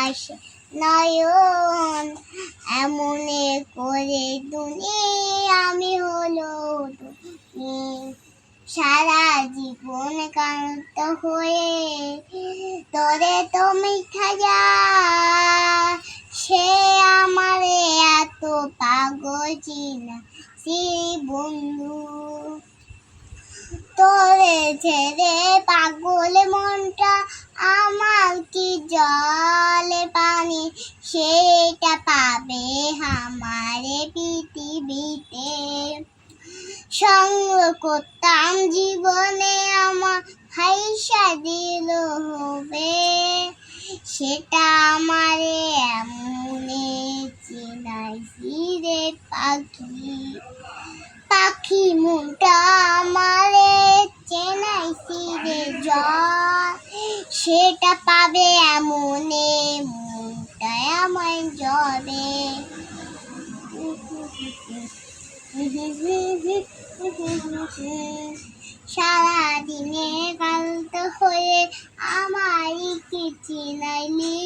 ভাসে নয়ন, এমনে করে দুনিয়া আমি হলো তুমি। সারা জীবন কান্ত হয়ে তোরে তো মিঠা যায়, সে আমারে এত পাগল চিনা সে বন্ধু। তোরে ছেড়ে পাগল মনটা আমার কি জলে পানি, সেটা পাবে আমারে পৃথিবীতে। সঙ্গ করতাম জীবনে আমার হাইসা দিল হবে, সেটা আমারে এমনে চিনাইছি রে পাখি। পাখি মনটা আমারে চেনাইছি রে জয়, সেটা পাবে এমনে মনটা আমায় জবে। সারাদিনে ক্লান্ত হয়ে আমায় কি চিনাইলি,